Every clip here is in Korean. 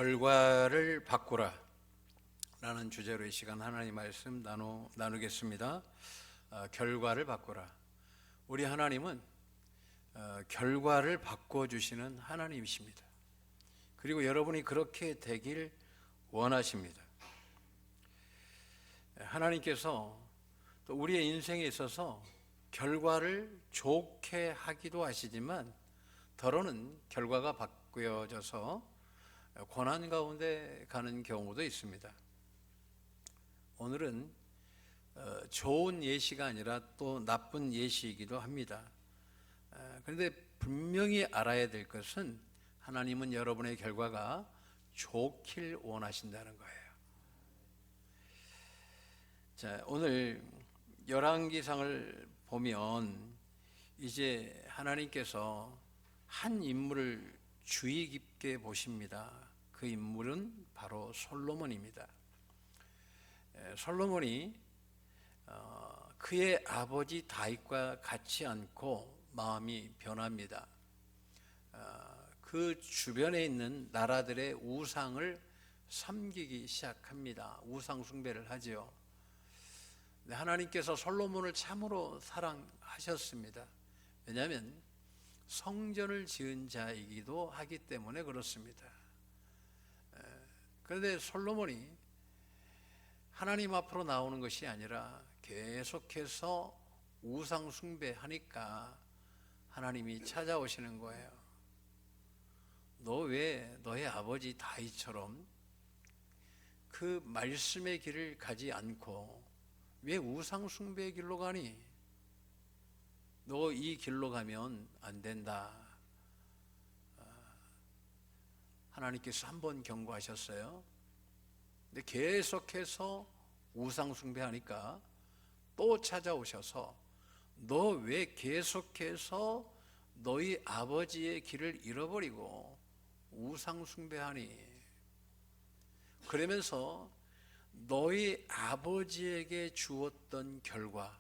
결과를 바꾸라 라는 주제로 이 시간 하나님 말씀 나누겠습니다. 결과를 바꾸라. 우리 하나님은 결과를 바꿔주시는 하나님이십니다. 그리고 여러분이 그렇게 되길 원하십니다. 하나님께서 또 우리의 인생에 있어서 결과를 좋게 하기도 하시지만 더러는 결과가 바뀌어져서 고난 가운데 가는 경우도 있습니다. 오늘은 좋은 예시가 아니라 또 나쁜 예시이기도 합니다. 그런데 분명히 알아야 될 것은 하나님은 여러분의 결과가 좋길 원하신다는 거예요. 자, 오늘 열왕기상을 보면 이제 하나님께서 한 인물을 주의 깊게 보십니다. 그 인물은 바로 솔로몬입니다. 솔로몬이 그의 아버지 다윗과 같지 않고 마음이 변합니다. 그 주변에 있는 나라들의 우상을 섬기기 시작합니다. 우상 숭배를 하지요. 하나님께서 솔로몬을 참으로 사랑하셨습니다. 왜냐하면 성전을 지은 자이기도 하기 때문에 그렇습니다. 그런데 솔로몬이 하나님 앞으로 나오는 것이 아니라 계속해서 우상 숭배하니까 하나님이 찾아오시는 거예요. 너 왜 너의 아버지 다윗처럼 그 말씀의 길을 가지 않고 왜 우상 숭배의 길로 가니? 너 이 길로 가면 안 된다. 하나님께서 한 번 경고하셨어요. 근데 계속해서 우상 숭배하니까 또 찾아오셔서 너 왜 계속해서 너희 아버지의 길을 잃어버리고 우상 숭배하니? 그러면서 너희 아버지에게 주었던 결과,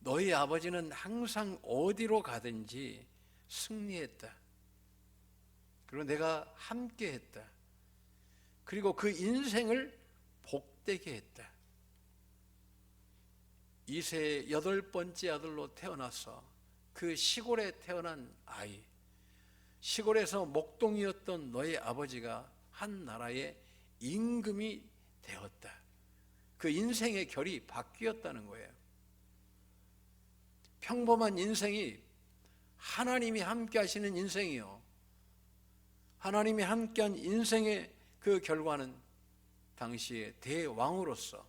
너희 아버지는 항상 어디로 가든지 승리했다. 그리고 내가 함께 했다. 그리고 그 인생을 복되게 했다. 이세 8번째 아들로 태어나서 그 시골에 태어난 아이, 시골에서 목동이었던 너희 아버지가 한 나라의 임금이 되었다. 그 인생의 결이 바뀌었다는 거예요. 평범한 인생이 하나님이 함께 하시는 인생이요, 하나님이 함께한 인생의 그 결과는 당시의 대왕으로서,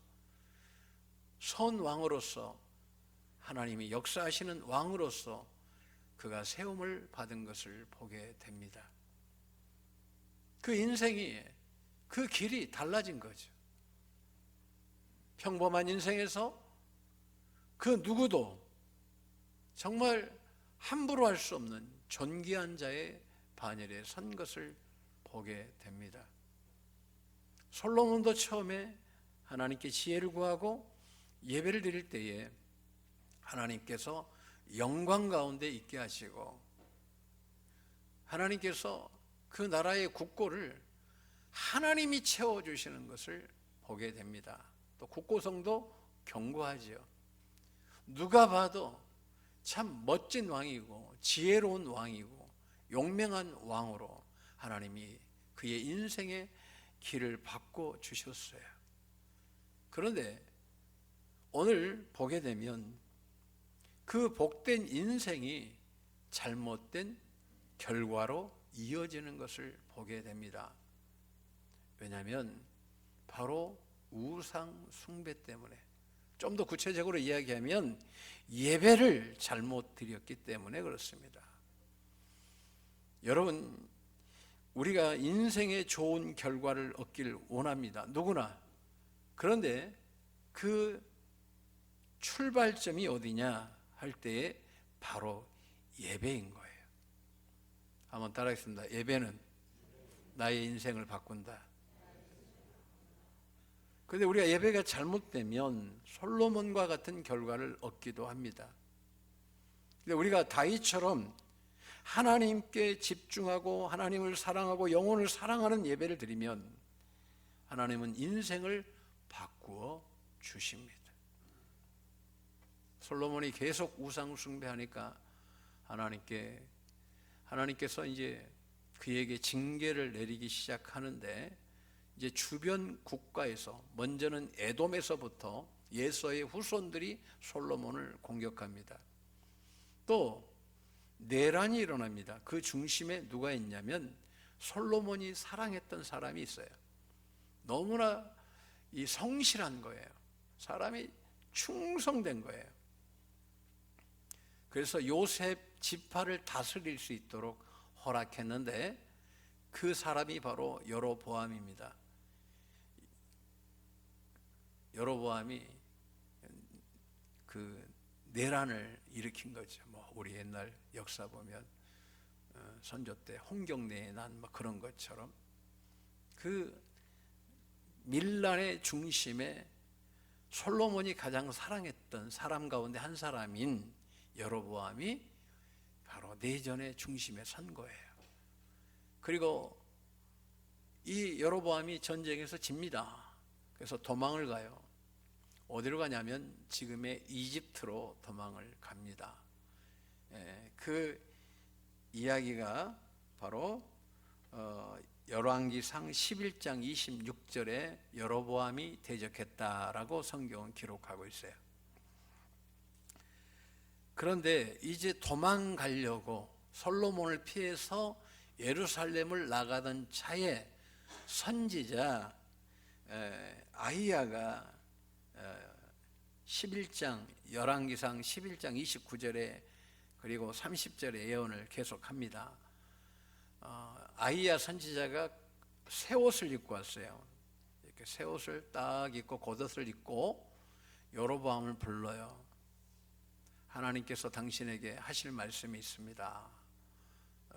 선왕으로서, 하나님이 역사하시는 왕으로서 그가 세움을 받은 것을 보게 됩니다. 그 인생이, 그 길이 달라진 거죠. 평범한 인생에서 그 누구도 정말 함부로 할 수 없는 존귀한 자의 반열에 선 것을 보게 됩니다. 솔로몬도 처음에 하나님께 지혜를 구하고 예배를 드릴 때에 하나님께서 영광 가운데 있게 하시고 하나님께서 그 나라의 국고를 하나님이 채워주시는 것을 보게 됩니다. 또 국고성도 견고하지요. 누가 봐도 참 멋진 왕이고 지혜로운 왕이고 용맹한 왕으로 하나님이 그의 인생의 길을 바꿔주셨어요. 그런데 오늘 보게 되면 그 복된 인생이 잘못된 결과로 이어지는 것을 보게 됩니다. 왜냐하면 바로 우상 숭배 때문에, 좀 더 구체적으로 이야기하면 예배를 잘못 드렸기 때문에 그렇습니다. 여러분, 우리가 인생의 좋은 결과를 얻길 원합니다. 누구나. 그런데 그 출발점이 어디냐 할 때에 바로 예배인 거예요. 한번 따라하겠습니다. 예배는 나의 인생을 바꾼다. 그런데 우리가 예배가 잘못되면 솔로몬과 같은 결과를 얻기도 합니다. 근데 우리가 다윗처럼 하나님께 집중하고 하나님을 사랑하고 영혼을 사랑하는 예배를 드리면 하나님은 인생을 바꾸어 주십니다. 솔로몬이 계속 우상 숭배하니까 하나님께서 이제 그에게 징계를 내리기 시작하는데, 이제 주변 국가에서, 먼저는 에돔에서부터 예서의 후손들이 솔로몬을 공격합니다. 또 내란이 일어납니다. 그 중심에 누가 있냐면 솔로몬이 사랑했던 사람이 있어요. 너무나 이 성실한 거예요. 사람이 충성된 거예요. 그래서 요셉 지파를 다스릴 수 있도록 허락했는데, 그 사람이 바로 여로보암입니다. 여로보암이 그 내란을 일으킨 거죠. 뭐 우리 옛날 역사 보면 선조 때 홍경래의 난 뭐 그런 것처럼, 그 밀란의 중심에 솔로몬이 가장 사랑했던 사람 가운데 한 사람인 여로보암이 바로 내전의 중심에 선 거예요. 그리고 이 여로보암이 전쟁에서 집니다. 그래서 도망을 가요. 어디로 가냐면 지금의 이집트로 도망을 갑니다. 그 이야기가 바로 열왕기상 11장 26절에 여로보암이 대적했다라고 성경은 기록하고 있어요. 그런데 이제 도망가려고 솔로몬을 피해서 예루살렘을 나가던 차에 선지자 아히야가 11장 열왕기상 11장 29절에 그리고 30절에 예언을 계속합니다. 아히야 선지자가 새 옷을 입고 왔어요. 이렇게 새 옷을 딱 입고 겉옷을 입고 여로보암을 불러요. 하나님께서 당신에게 하실 말씀이 있습니다.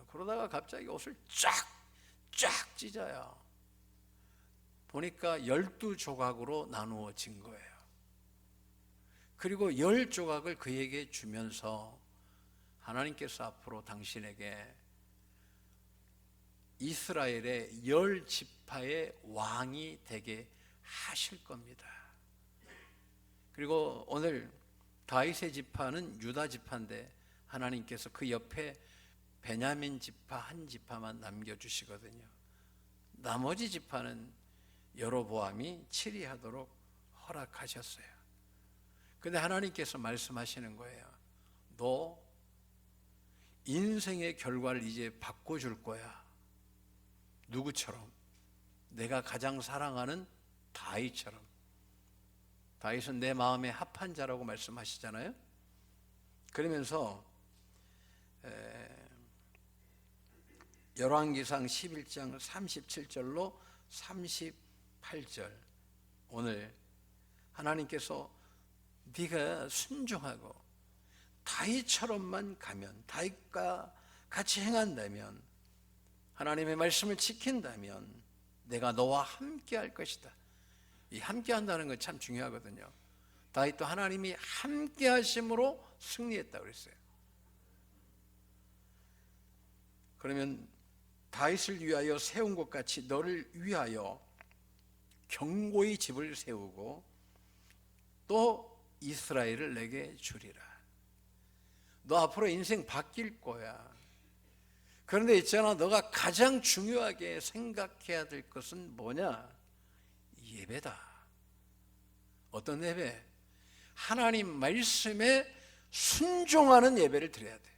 그러다가 갑자기 옷을 쫙 찢어요. 보니까 12조각으로 나누어진 거예요. 그리고 10조각을 그에게 주면서 하나님께서 앞으로 당신에게 이스라엘의 10지파의 왕이 되게 하실 겁니다. 그리고 오늘 다윗의 지파는 유다 지파인데 하나님께서 그 옆에 베냐민 지파 한 지파만 남겨주시거든요. 나머지 지파는 여로보암이 치리하도록 허락하셨어요. 근데 하나님께서 말씀하시는 거예요. 너 인생의 결과를 이제 바꿔줄 거야. 누구처럼? 내가 가장 사랑하는 다윗처럼. 다윗은 내 마음에 합한 자라고 말씀하시잖아요. 그러면서 열왕기상 11장 37절로 38절, 오늘 하나님께서 네가 순종하고 다윗처럼만 가면, 다윗과 같이 행한다면, 하나님의 말씀을 지킨다면 내가 너와 함께 할 것이다. 이 함께 한다는 건 참 중요하거든요. 다윗도 하나님이 함께 하심으로 승리했다고 그랬어요. 그러면 다윗을 위하여 세운 것 같이 너를 위하여 견고히 집을 세우고 또 이스라엘을 내게 주리라. 너 앞으로 인생 바뀔 거야. 그런데 있잖아, 너가 가장 중요하게 생각해야 될 것은 뭐냐? 예배다. 어떤 예배? 하나님 말씀에 순종하는 예배를 드려야 돼.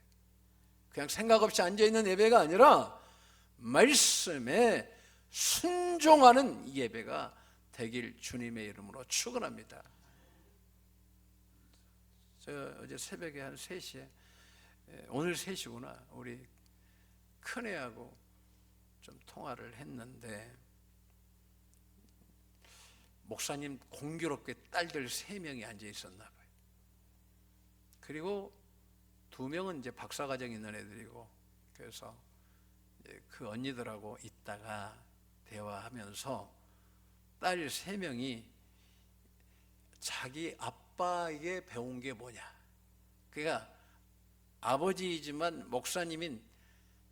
그냥 생각 없이 앉아있는 예배가 아니라 말씀에 순종하는 예배가 되길 주님의 이름으로 축원합니다. 저 어제 새벽에 한 3시에, 오늘 3시구나, 우리 큰애하고 좀 통화를 했는데 목사님 공교롭게 딸들 3명이 앉아 있었나 봐요. 그리고 2명은 이제 박사과정 있는 애들이고, 그래서 그 언니들하고 있다가 대화하면서 딸 3명이 자기 아빠에게 배운 게 뭐냐, 그러니까 아버지이지만 목사님인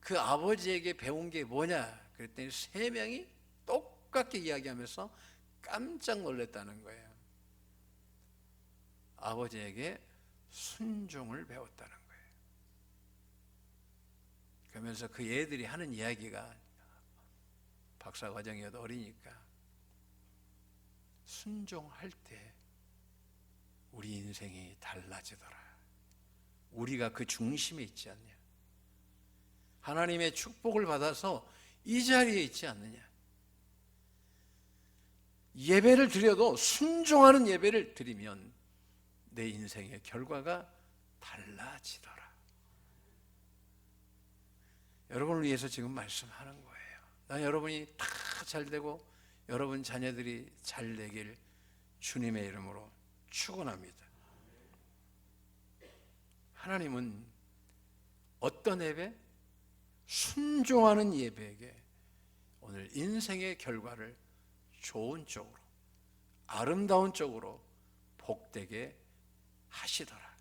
그 아버지에게 배운 게 뭐냐 그랬더니 세 명이 똑같게 이야기하면서 깜짝 놀랐다는 거예요. 아버지에게 순종을 배웠다는 거예요. 그러면서 그 애들이 하는 이야기가, 박사과정이어도 어리니까, 순종할 때 우리 인생이 달라지더라. 우리가 그 중심에 있지 않냐. 하나님의 축복을 받아서 이 자리에 있지 않느냐. 예배를 드려도 순종하는 예배를 드리면 내 인생의 결과가 달라지더라. 여러분을 위해서 지금 말씀하는 거예요. 난 여러분이 다 잘되고 여러분 자녀들이 잘되길 주님의 이름으로 축원합니다. 하나님은 어떤 예배? 순종하는 예배에게 오늘 인생의 결과를 좋은 쪽으로, 아름다운 쪽으로 복되게 하시더라.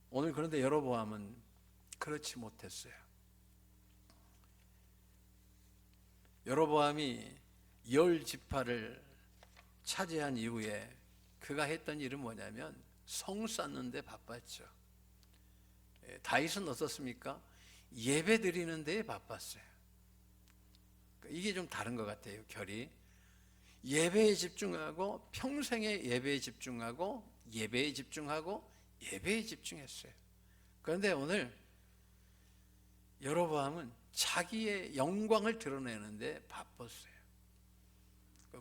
오늘 그런데 여로보암은 그렇지 못했어요. 여로보암이 10지파를 차지한 이후에 그가 했던 일은 뭐냐면 성 쌓는 데 바빴죠. 다윗은 어떻습니까? 예배 드리는 데에 바빴어요. 이게 좀 다른 것 같아요, 결이. 예배에 집중하고, 평생에 예배에 집중하고, 예배에 집중하고, 예배에 집중했어요. 그런데 오늘 여로보암은 자기의 영광을 드러내는데 바빴어요.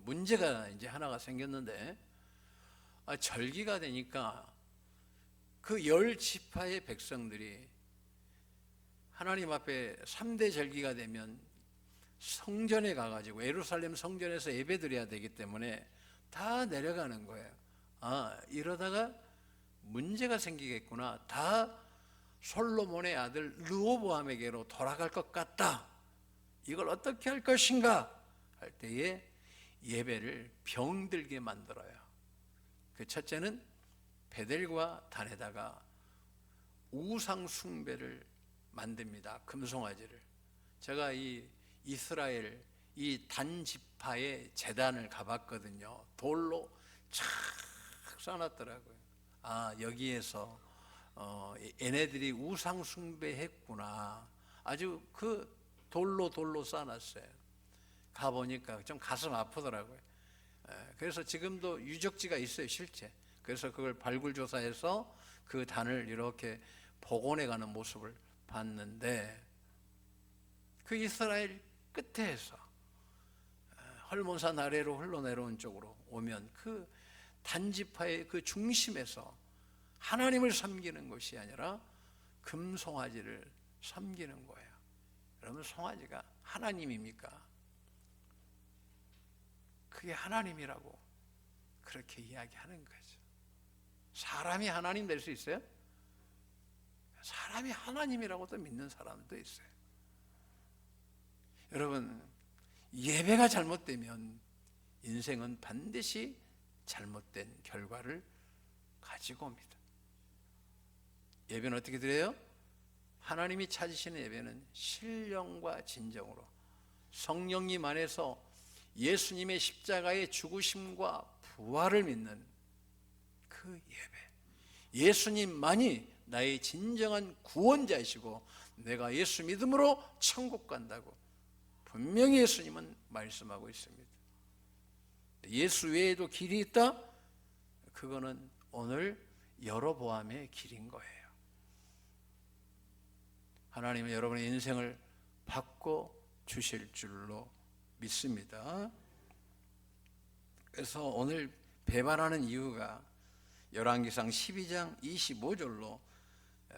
문제가 이제 하나가 생겼는데, 절기가 되니까 그 10지파의 백성들이 하나님 앞에 3대 절기가 되면 성전에 가가지고 예루살렘 성전에서 예배드려야 되기 때문에 다 내려가는 거예요. 이러다가 문제가 생기겠구나. 다 솔로몬의 아들 르호보암에게로 돌아갈 것 같다. 이걸 어떻게 할 것인가 할 때에 예배를 병들게 만들어요. 그 첫째는 베델과 단에다가 우상 숭배를 만듭니다. 금송아지를. 제가 이 이스라엘 이 단지파의 제단을 가봤거든요. 돌로 착 쌓아놨더라고요. 여기에서 얘네들이 우상 숭배했구나. 아주 그 돌로 쌓아놨어요. 가보니까 좀 가슴 아프더라고요. 그래서 지금도 유적지가 있어요, 실제. 그래서 그걸 발굴조사해서 그 단을 이렇게 복원해 가는 모습을 봤는데, 그 이스라엘 끝에서 헐몬산 아래로 흘러내려온 쪽으로 오면 그 단지파의 그 중심에서 하나님을 섬기는 것이 아니라 금송아지를 섬기는 거예요. 여러분, 송아지가 하나님입니까? 그게 하나님이라고 그렇게 이야기하는 거죠. 사람이 하나님 될 수 있어요? 사람이 하나님이라고도 믿는 사람도 있어요. 여러분, 예배가 잘못되면 인생은 반드시 잘못된 결과를 가지고 옵니다. 예배는 어떻게 드려요? 하나님이 찾으시는 예배는 신령과 진정으로 성령님 안에서 예수님의 십자가의 죽으심과 부활을 믿는 그 예배. 예수님만이 나의 진정한 구원자이시고 내가 예수 믿음으로 천국 간다고 분명히 예수님은 말씀하고 있습니다. 예수 외에도 길이 있다? 그거는 오늘 여로보암의 길인 거예요. 하나님은 여러분의 인생을 바꿔 주실 줄로 믿습니다. 그래서 오늘 배반하는 이유가 열왕기상 12장 25절로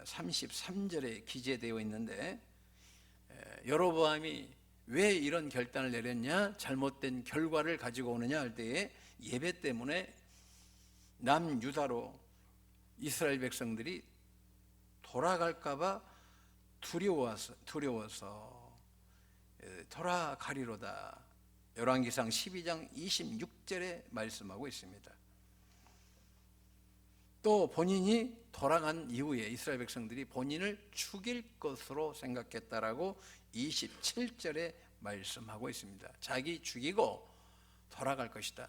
33절에 기재되어 있는데, 여로보암이 왜 이런 결단을 내렸냐, 잘못된 결과를 가지고 오느냐 할 때에 예배 때문에 남유다로 이스라엘 백성들이 돌아갈까봐 두려워서 돌아가리로다. 열왕기상 12장 26절에 말씀하고 있습니다. 또 본인이 돌아간 이후에 이스라엘 백성들이 본인을 죽일 것으로 생각했다라고 27절에 말씀하고 있습니다. 자기 죽이고 돌아갈 것이다.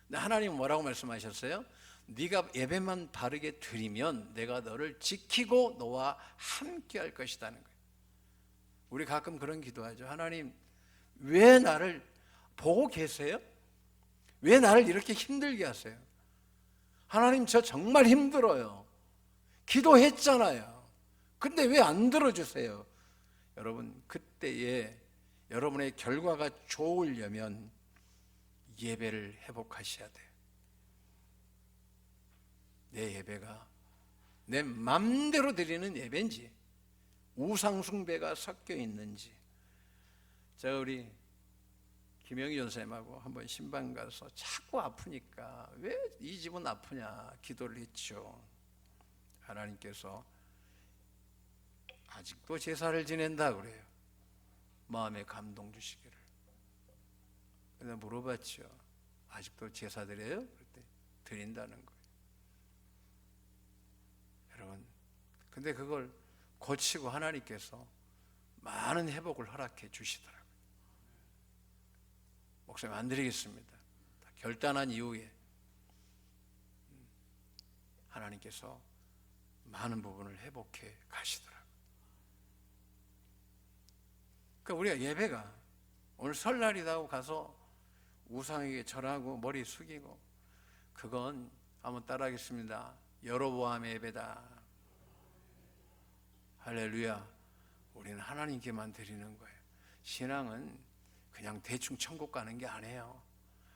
근데 하나님은 뭐라고 말씀하셨어요? 네가 예배만 바르게 드리면 내가 너를 지키고 너와 함께 할 것이라는 거예요. 우리 가끔 그런 기도하죠. 하나님, 왜 나를 보고 계세요? 왜 나를 이렇게 힘들게 하세요? 하나님, 저 정말 힘들어요. 기도했잖아요. 근데 왜 안 들어주세요? 여러분, 그때에 여러분의 결과가 좋으려면 예배를 회복하셔야 돼요. 내 예배가 내 맘대로 드리는 예배인지 우상숭배가 섞여 있는지. 제가 우리 김영희 전사님하고 한번 신방 가서 자꾸 아프니까 왜 이 집은 아프냐 기도를 했죠. 하나님께서 아직도 제사를 지낸다 그래요. 마음에 감동 주시기를. 그래서 물어봤죠. 아직도 제사 드려요? 그때 드린다는 거예요. 여러분, 근데 그걸 고치고 하나님께서 많은 회복을 허락해 주시더라고요. 목사님 안 드리겠습니다. 결단한 이후에 하나님께서 많은 부분을 회복해 가시더라고요. 그러니까 우리가 예배가 오늘 설날이라고 가서 우상에게 절하고 머리 숙이고, 그건 한번 따라하겠습니다. 여로보암의 예배다. 할렐루야. 우리는 하나님께만 드리는 거예요. 신앙은 그냥 대충 천국 가는 게 아니에요.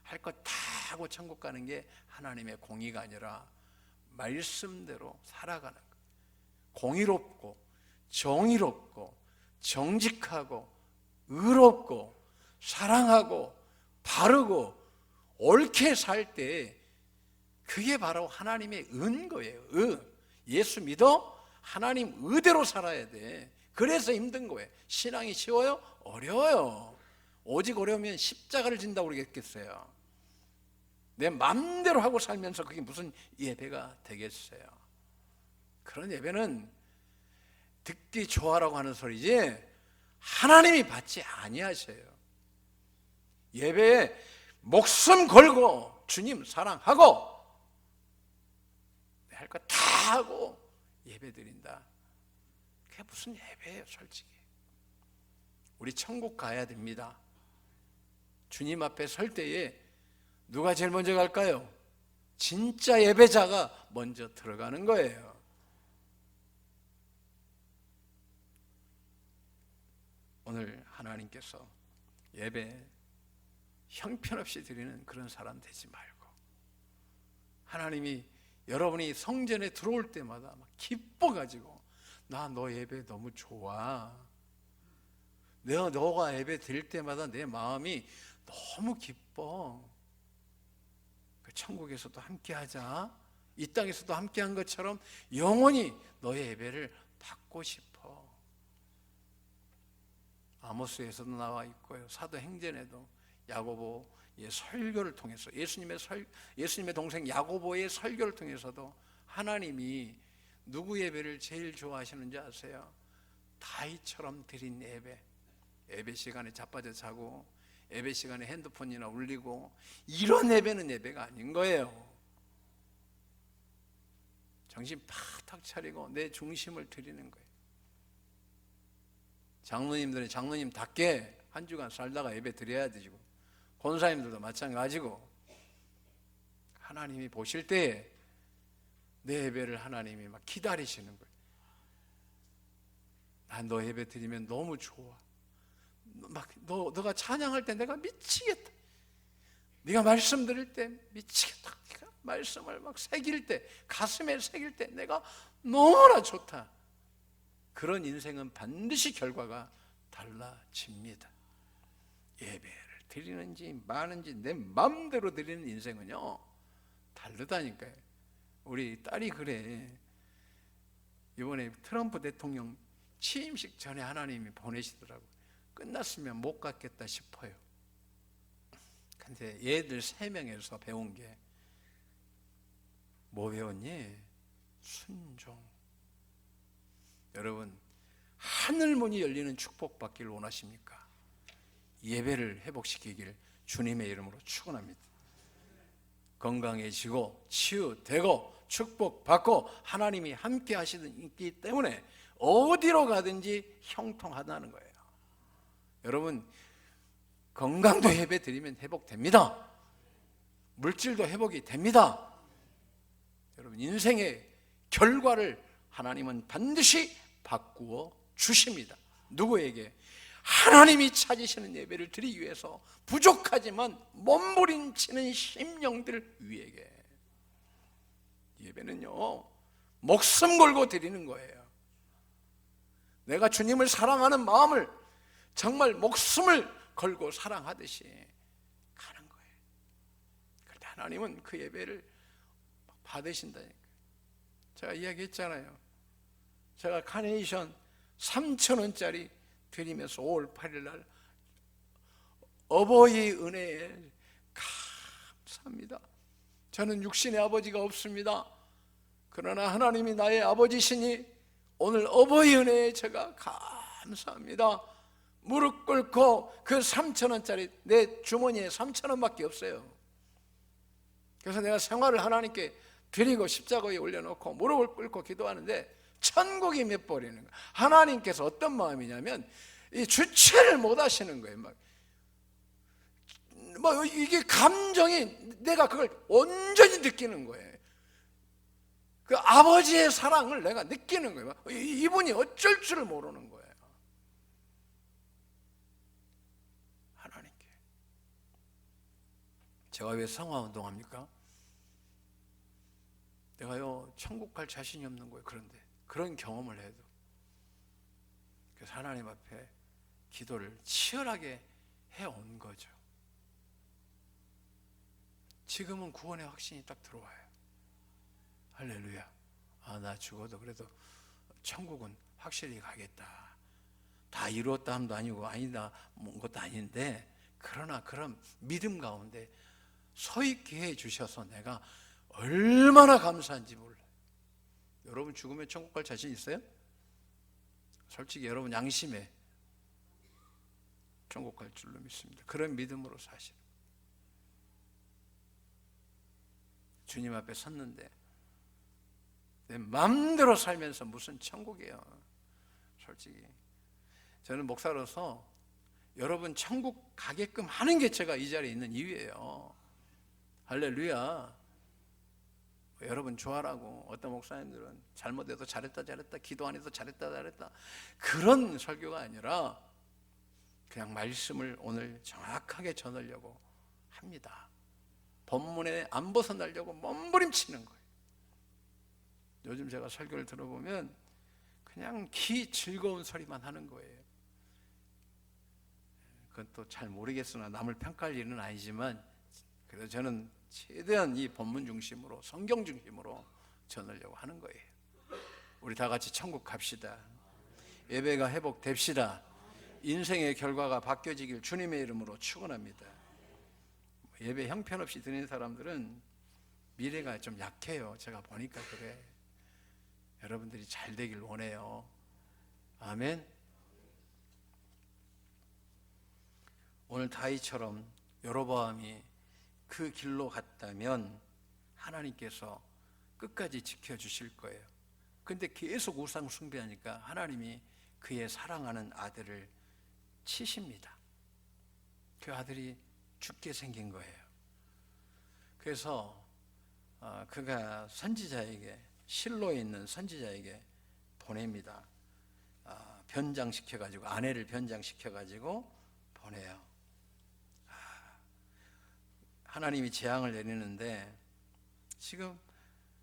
할 것 다 하고 천국 가는 게 하나님의 공의가 아니라 말씀대로 살아가는 거예요. 공의롭고 정의롭고 정직하고 의롭고 사랑하고 바르고 옳게 살 때 그게 바로 하나님의 은 거예요. 예수 믿어? 하나님 의대로 살아야 돼. 그래서 힘든 거예요. 신앙이 쉬워요? 어려워요. 오직 어려우면 십자가를 진다고 그러겠어요. 내 마음대로 하고 살면서 그게 무슨 예배가 되겠어요? 그런 예배는 듣기 좋아라고 하는 소리지 하나님이 받지 아니하셔요. 예배에 목숨 걸고 주님 사랑하고 할 거 다 하고 예배 드린다. 그게 무슨 예배예요, 솔직히. 우리 천국 가야 됩니다. 주님 앞에 설 때에 누가 제일 먼저 갈까요? 진짜 예배자가 먼저 들어가는 거예요. 오늘 하나님께서 예배 형편없이 드리는 그런 사람 되지 말고, 하나님이 여러분이 성전에 들어올 때마다 막 기뻐가지고, 나 너 예배 너무 좋아. 내가 너가 예배 드릴 때마다 내 마음이 너무 기뻐. 천국에서도 함께하자. 이 땅에서도 함께한 것처럼 영원히 너의 예배를 받고 싶어. 아모스에서도 나와 있고요. 사도행전에도 야고보의 설교를 통해서 예수님의 동생 야고보의 설교를 통해서도 하나님이 누구 예배를 제일 좋아하시는지 아세요? 다윗처럼 드린 예배. 예배 시간에 자빠져 자고 예배 시간에 핸드폰이나 울리고 이런 예배는 예배가 아닌 거예요. 정신 바짝 차리고 내 중심을 드리는 거예요. 장로님들은 장로님답게 한 주간 살다가 예배 드려야 되고, 권사님들도 마찬가지고, 하나님이 보실 때에 내 예배를 하나님이 막 기다리시는 거예요. 난 너 예배 드리면 너무 좋아. 너가 찬양할 때 내가 미치겠다. 네가 말씀 들을 때 미치겠다. 네가 말씀을 막 새길 때, 가슴에 새길 때 내가 너무나 좋다. 그런 인생은 반드시 결과가 달라집니다. 예배를 드리는지 마는지 내 마음대로 드리는 인생은요 다르다니까요. 우리 딸이 그래. 이번에 트럼프 대통령 취임식 전에 하나님이 보내시더라고요. 끝났으면 못 갔겠다 싶어요. 근데 얘들 3명에서 배운 게 뭐 배웠니? 순종. 여러분, 하늘 문이 열리는 축복 받기를 원하십니까? 예배를 회복시키길 주님의 이름으로 축원합니다. 건강해지고 치유되고 축복받고 하나님이 함께 하시기 때문에 어디로 가든지 형통하다는 거예요. 여러분, 건강도 예배 드리면 회복됩니다. 물질도 회복이 됩니다. 여러분, 인생의 결과를 하나님은 반드시 바꾸어 주십니다. 누구에게? 하나님이 찾으시는 예배를 드리기 위해서 부족하지만 몸부림치는 심령들 위에게. 예배는요, 목숨 걸고 드리는 거예요. 내가 주님을 사랑하는 마음을 정말 목숨을 걸고 사랑하듯이 가는 거예요. 그런데 하나님은 그 예배를 받으신다니까요. 제가 이야기했잖아요. 제가 카네이션 3,000원짜리 드리면서 5월 8일 날 어버이 은혜에 감사합니다. 저는 육신의 아버지가 없습니다. 그러나 하나님이 나의 아버지시니 오늘 어버이 은혜에 제가 감사합니다. 무릎 꿇고 그 3,000원짜리 내 주머니에 3,000원밖에 없어요. 그래서 내가 생활을 하나님께 드리고 십자가에 올려놓고 무릎을 꿇고 기도하는데 천국이 맺버리는 거예요. 하나님께서 어떤 마음이냐면 이 주체를 못 하시는 거예요. 막 이게 감정이 내가 그걸 온전히 느끼는 거예요. 그 아버지의 사랑을 내가 느끼는 거예요. 이분이 어쩔 줄을 모르는 거예요. 하나님께. 제가 왜 성화운동합니까? 내가요 천국 갈 자신이 없는 거예요. 그런데 그런 경험을 해도 그래서 하나님 앞에 기도를 치열하게 해온 거죠. 지금은 구원의 확신이 딱 들어와요. 할렐루야. 아, 나 죽어도 그래도 천국은 확실히 가겠다. 다 이루었다 함도 아니고 아니다 뭐 것도 아닌데, 그러나 그런 믿음 가운데 서 있게 해 주셔서 내가 얼마나 감사한지 몰라요. 여러분 죽으면 천국 갈 자신 있어요? 솔직히 여러분 양심에 천국 갈 줄로 믿습니다. 그런 믿음으로 사시는. 주님 앞에 섰는데 내 마음대로 살면서 무슨 천국이에요. 솔직히 저는 목사로서 여러분 천국 가게끔 하는 게 제가 이 자리에 있는 이유예요. 할렐루야. 여러분 좋아라고 어떤 목사님들은 잘못해도 잘했다 기도 안 해도 잘했다 그런 설교가 아니라 그냥 말씀을 오늘 정확하게 전하려고 합니다. 본문에 안 벗어나려고 몸부림치는 거예요. 요즘 제가 설교를 들어보면 그냥 즐거운 소리만 하는 거예요. 그건 또 잘 모르겠으나 남을 평가할 일은 아니지만 그래서 저는 최대한 이 본문 중심으로 성경 중심으로 전하려고 하는 거예요. 우리 다 같이 천국 갑시다. 예배가 회복됩시다. 인생의 결과가 바뀌어지길 주님의 이름으로 축원합니다. 예배 형편없이 드리는 사람들은 미래가 좀 약해요. 제가 보니까 그래. 여러분들이 잘 되길 원해요. 아멘. 오늘 다윗처럼 여로보암이 그 길로 갔다면 하나님께서 끝까지 지켜주실 거예요. 근데 계속 우상 숭배하니까 하나님이 그의 사랑하는 아들을 치십니다. 그 아들이 죽게 생긴 거예요. 그래서 그가 선지자에게, 실로에 있는 선지자에게 보냅니다. 변장시켜가지고, 아내를 변장시켜가지고 보내요. 하나님이 재앙을 내리는데 지금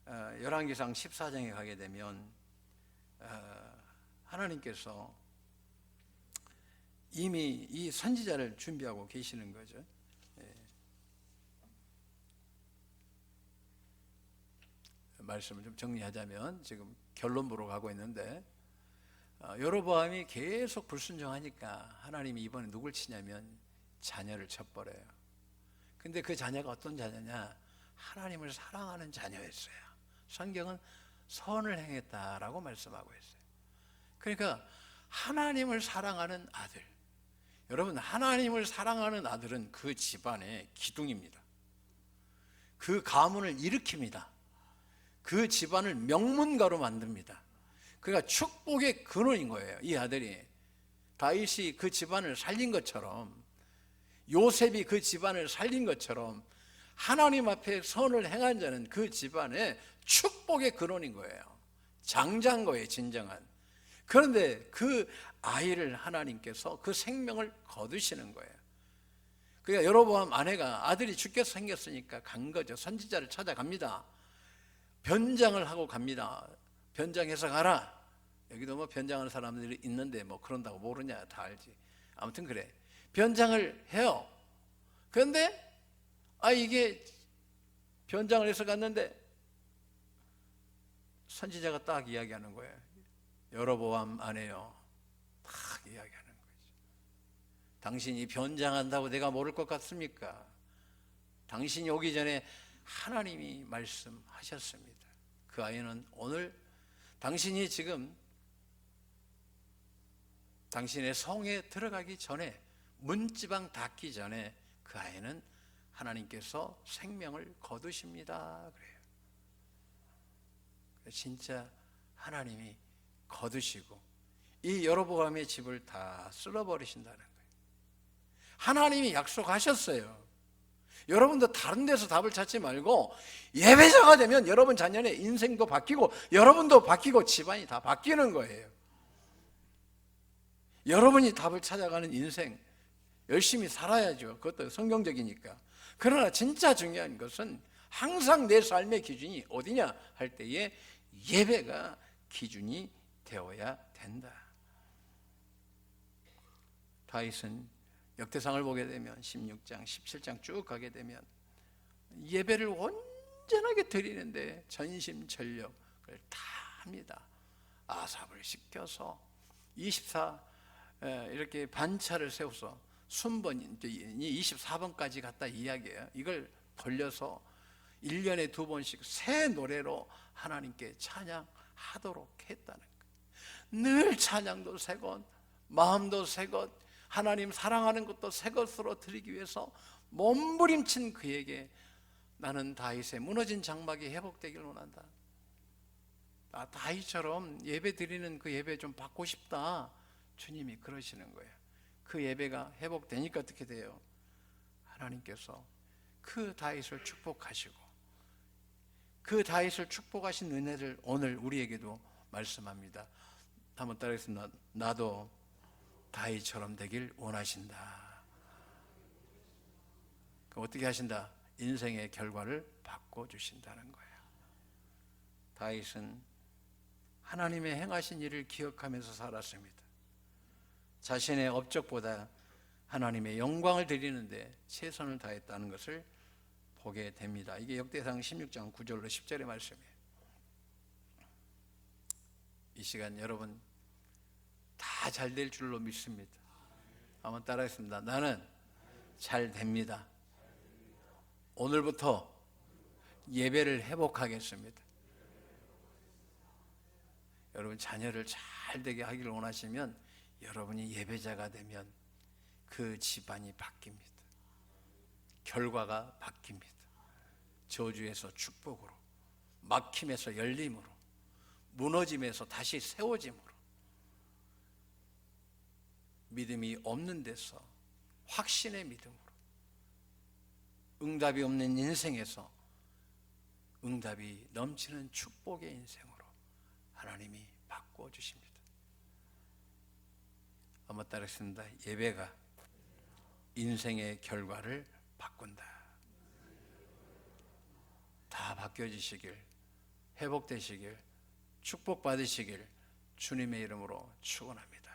열왕기상 14장에 가게 되면 하나님께서 이미 이 선지자를 준비하고 계시는 거죠. 말씀을 좀 정리하자면 지금 결론 보러 가고 있는데 여로보암이 계속 불순종하니까 하나님이 이번에 누굴 치냐면 자녀를 쳐버려요. 근데 그 자녀가 어떤 자녀냐? 하나님을 사랑하는 자녀였어요. 성경은 선을 행했다라고 말씀하고 있어요. 그러니까 하나님을 사랑하는 아들, 여러분, 하나님을 사랑하는 아들은 그 집안의 기둥입니다. 그 가문을 일으킵니다. 그 집안을 명문가로 만듭니다. 그러니까 축복의 근원인 거예요. 이 아들이 다윗이 그 집안을 살린 것처럼, 요셉이 그 집안을 살린 것처럼 하나님 앞에 선을 행한 자는 그 집안의 축복의 근원인 거예요. 장자인 거예요, 진정한. 그런데 그 아이를 하나님께서 그 생명을 거두시는 거예요. 그러니까 여로보암 아내가 아들이 죽게 생겼으니까 간 거죠. 선지자를 찾아갑니다. 변장을 하고 갑니다. 변장해서 가라. 여기도 뭐 변장하는 사람들이 있는데 뭐 그런다고 모르냐, 다 알지. 아무튼 그래, 변장을 해요. 그런데 이게 변장을 해서 갔는데 선지자가 딱 이야기하는 거예요. 여로보암 아내요, 딱 이야기하는 거죠. 당신이 변장한다고 내가 모를 것 같습니까? 당신이 오기 전에 하나님이 말씀하셨습니다. 그 아이는 오늘 당신이 지금 당신의 성에 들어가기 전에, 문지방 닿기 전에 그 아이는 하나님께서 생명을 거두십니다. 그래요. 진짜 하나님이 거두시고 이 여로보암의 집을 다 쓸어버리신다는 거예요. 하나님이 약속하셨어요. 여러분도 다른 데서 답을 찾지 말고 예배자가 되면 여러분 자녀의 인생도 바뀌고 여러분도 바뀌고 집안이 다 바뀌는 거예요. 여러분이 답을 찾아가는 인생 열심히 살아야죠. 그것도 성경적이니까. 그러나 진짜 중요한 것은 항상 내 삶의 기준이 어디냐 할 때에 예배가 기준이 되어야 된다. 다윗은 역대상을 보게 되면 16장, 17장 쭉 가게 되면 예배를 온전하게 드리는데 전심전력을 다 합니다. 아삽을 시켜서 24 이렇게 반차를 세워서 순번이 24번까지 갔다 이야기해요. 이걸 돌려서 1년에 2번씩 새 노래로 하나님께 찬양하도록 했다는 거예요. 늘 찬양도 새 것, 마음도 새 것, 하나님 사랑하는 것도 새 것으로 드리기 위해서 몸부림친 그에게 나는 다윗의 무너진 장막이 회복되길 원한다. 다윗처럼 예배 드리는 그 예배 좀 받고 싶다. 주님이 그러시는 거예요. 그 예배가 회복되니까 어떻게 돼요? 하나님께서 그 다윗을 축복하시고 그 다윗을 축복하신 은혜를 오늘 우리에게도 말씀합니다. 한번 따라하겠습니다. 나도 다윗처럼 되길 원하신다. 어떻게 하신다? 인생의 결과를 바꿔주신다는 거예요. 다윗은 하나님의 행하신 일을 기억하면서 살았습니다. 자신의 업적보다 하나님의 영광을 드리는데 최선을 다했다는 것을 보게 됩니다. 이게 역대상 16장 9절로 10절의 말씀이에요. 이 시간 여러분 다 잘 될 줄로 믿습니다. 한번 따라하겠습니다. 나는 잘 됩니다. 오늘부터 예배를 회복하겠습니다. 여러분 자녀를 잘 되게 하기를 원하시면 여러분이 예배자가 되면 그 집안이 바뀝니다. 결과가 바뀝니다. 저주에서 축복으로, 막힘에서 열림으로, 무너짐에서 다시 세워짐으로, 믿음이 없는 데서 확신의 믿음으로, 응답이 없는 인생에서 응답이 넘치는 축복의 인생으로 하나님이 바꿔주십니다. 한번 따르겠습니다. 예배가 인생의 결과를 바꾼다. 다 바뀌어지시길, 회복되시길, 축복받으시길 주님의 이름으로 축원합니다.